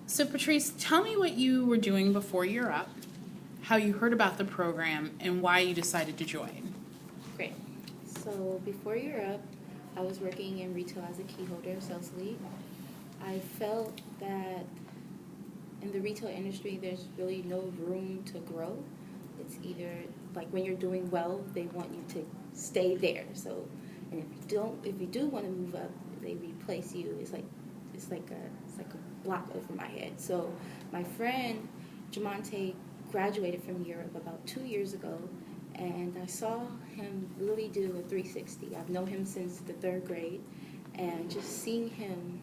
So Patrice, tell me what you were doing before You're Up, how you heard about the program, and why you decided to join. Great. So before You're Up, I was working in retail as a key holder, sales lead. I felt that in the retail industry, there's really no room to grow. It's either like when you're doing well, they want you to stay there. So, and if you do want to move up, they replace you. It's like a block over my head. So, my friend Jamonte graduated from Europe about 2 years ago, and I saw him really do a 360. I've known him since the 3rd grade, and just seeing him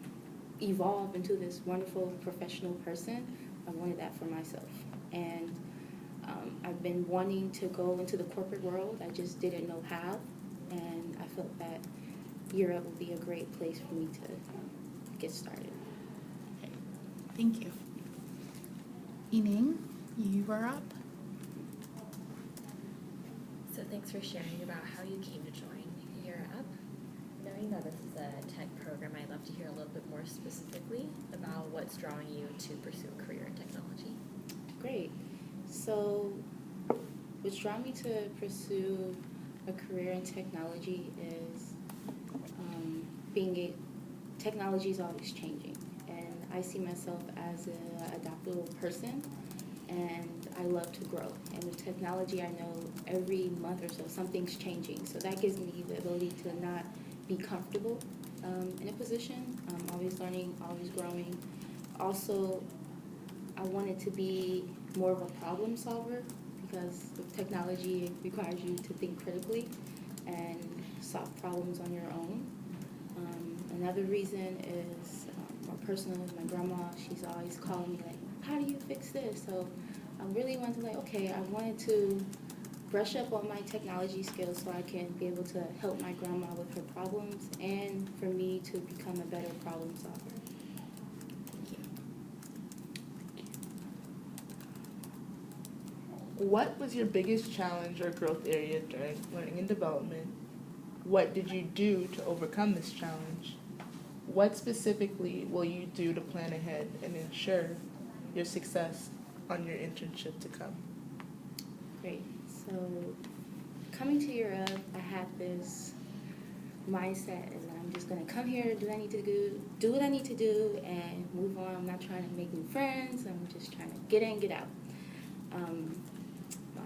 evolve into this wonderful professional person, I wanted that for myself. And I've been wanting to go into the corporate world. I just didn't know how, and I felt that Europe would be a great place for me to get started. Okay. Thank you. Yining, you are up. So thanks for sharing about how you came to join You're Up. Knowing that this is a tech program, I'd love to hear a little bit more specifically about what's drawing you to pursue a career in technology. Great. So what's drawn me to pursue a career in technology is technology is always changing, and I see myself as an adaptable person, and I love to grow. And with technology, I know every month or so something's changing, so that gives me the ability to not be comfortable in a position. I'm always learning, always growing. Also, I wanted to be more of a problem solver, because with technology, it requires you to think critically and solve problems on your own. Another reason is more personal. My grandma, she's always calling me like, how do you fix this? So I really wanted to I wanted to brush up on my technology skills so I can be able to help my grandma with her problems and for me to become a better problem solver. What was your biggest challenge or growth area during learning and development? What did you do to overcome this challenge? What specifically will you do to plan ahead and ensure your success on your internship to come? Great. So coming to Europe, I had this mindset, and I'm just going to come here, do what I need to do what I need to do, and move on. I'm not trying to make new friends. I'm just trying to get in, get out.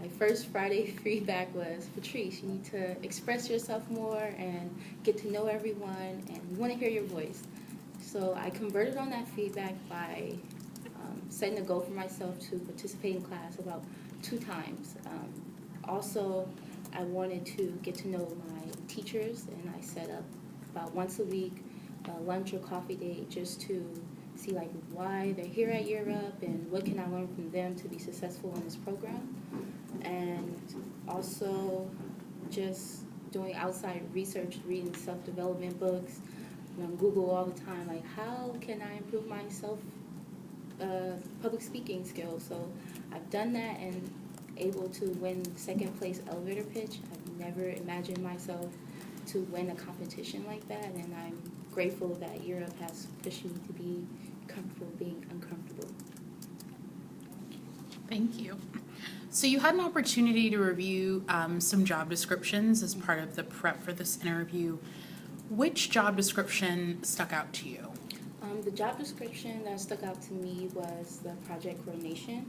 My first Friday feedback was, Patrice, you need to express yourself more and get to know everyone, and we want to hear your voice. So I converted on that feedback by setting a goal for myself to participate in class about 2 times. Also, I wanted to get to know my teachers, and I set up about once a week a lunch or coffee date just to see why they're here at Europe and what can I learn from them to be successful in this program. And also just doing outside research, reading self-development books, on Google all the time, how can I improve my public speaking skills. So I've done that and able to win 2nd place elevator pitch. I've never imagined myself to win a competition like that, and I'm grateful that Europe has pushed me to be comfortable being uncomfortable. Thank you. So you had an opportunity to review some job descriptions as part of the prep for this interview. Which job description stuck out to you? The job description that stuck out to me was the project coordination.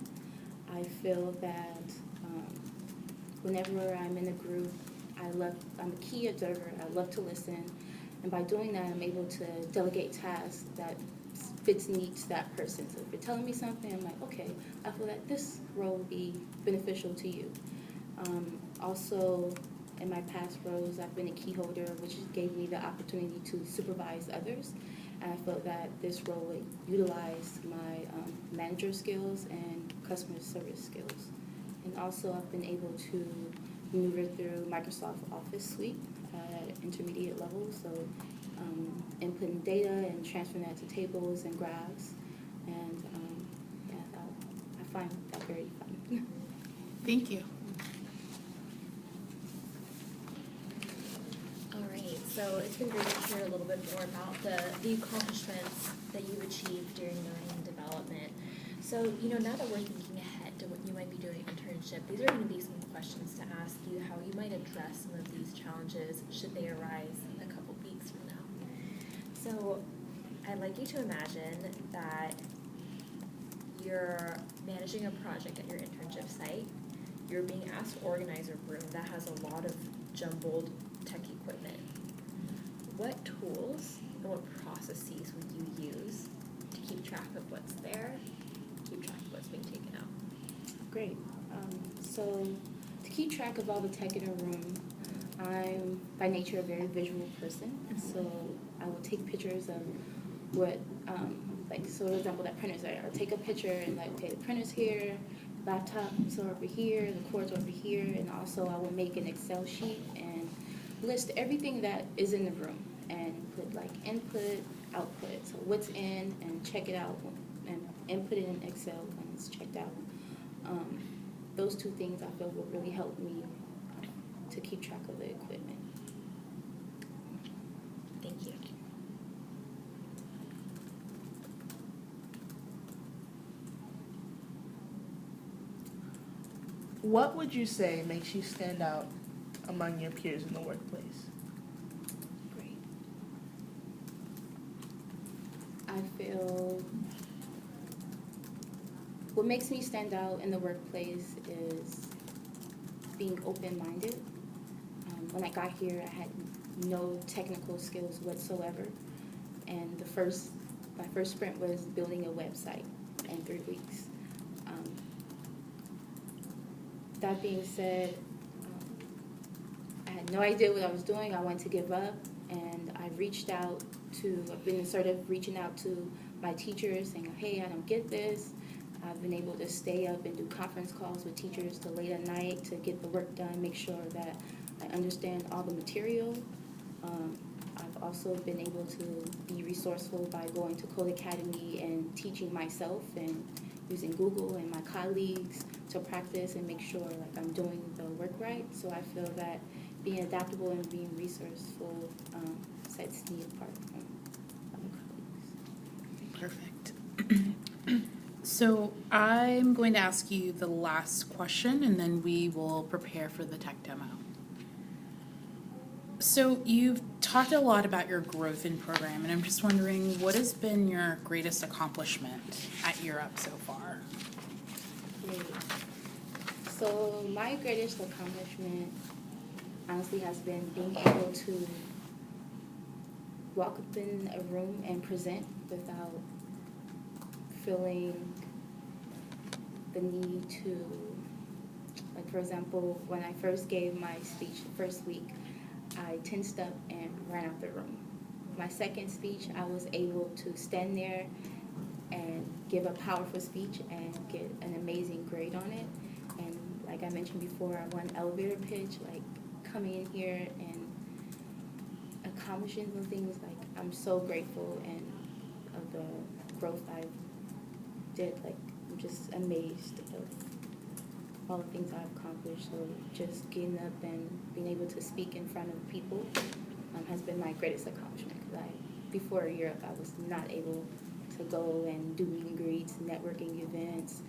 I feel that whenever I'm in a group, I'm a key observer. I love to listen, and by doing that, I'm able to delegate tasks that fits needs that person. So if you're telling me something, I'm like, okay, I feel that this role would be beneficial to you. Also, in my past roles, I've been a key holder, which gave me the opportunity to supervise others. And I felt that this role would utilize my manager skills and customer service skills. And also, I've been able to maneuver through Microsoft Office Suite at intermediate level. So inputting data and transferring that to tables and graphs. And I find that very fun. Thank you. All right, so it's been great to hear a little bit more about the accomplishments that you've achieved during learning and development. So, now that we're thinking ahead to what you might be doing internship, these are going to be some questions to ask you how you might address some of these challenges should they arise a couple weeks from now. So, I'd like you to imagine that you're managing a project at your internship site. You're being asked to organize a room that has a lot of jumbled tech equipment. What tools and what processes would you use to keep track of what's there, keep track of what's being taken out? Great. So to keep track of all the tech in a room, I'm by nature a very visual person. So I will take pictures of what, so for example, that printer's there. I'll take a picture and like, okay, the printer's here, laptops are over here, the cords are over here, and also I will make an Excel sheet and list everything that is in the room and put like input, output. So what's in and check it out and input it in Excel when it's checked out. Those two things I feel will really help me to keep track of the equipment. Thank you. What would you say makes you stand out among your peers in the workplace? Great. I feel what makes me stand out in the workplace is being open-minded. When I got here, I had no technical skills whatsoever, and my first sprint was building a website in 3 weeks. That being said, I had no idea what I was doing. I wanted to give up, and I've been sort of reaching out to my teachers saying, hey, I don't get this. I've been able to stay up and do conference calls with teachers till late at night to get the work done, make sure that I understand all the material. I've also been able to be resourceful by going to Code Academy and teaching myself and using Google and my colleagues to practice and make sure like I'm doing the work right. So I feel that being adaptable and being resourceful sets me apart from other colleagues. Perfect. So I'm going to ask you the last question and then we will prepare for the tech demo. So you've talked a lot about your growth in program, and I'm just wondering, what has been your greatest accomplishment at Europe so far? Great. So my greatest accomplishment honestly has been being able to walk up in a room and present without feeling the need to, like for example, when I first gave my speech the first week, I tensed up and ran out the room. My second speech, I was able to stand there and give a powerful speech and get an amazing grade on it. And like I mentioned before, I won elevator pitch, like coming in here and accomplishing those things, like I'm so grateful and of the growth I did. Like I'm just amazed of all the things I've accomplished. So just getting up and being able to speak in front of people has been my greatest accomplishment. Because before Europe, I was not able to go and do meet and greets, networking events.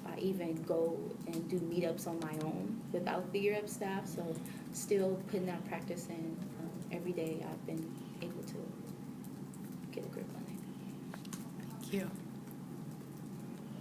I even go and do meetups on my own without the Europe staff. So still putting that practice in every day, I've been able to get a grip on it. Thank you.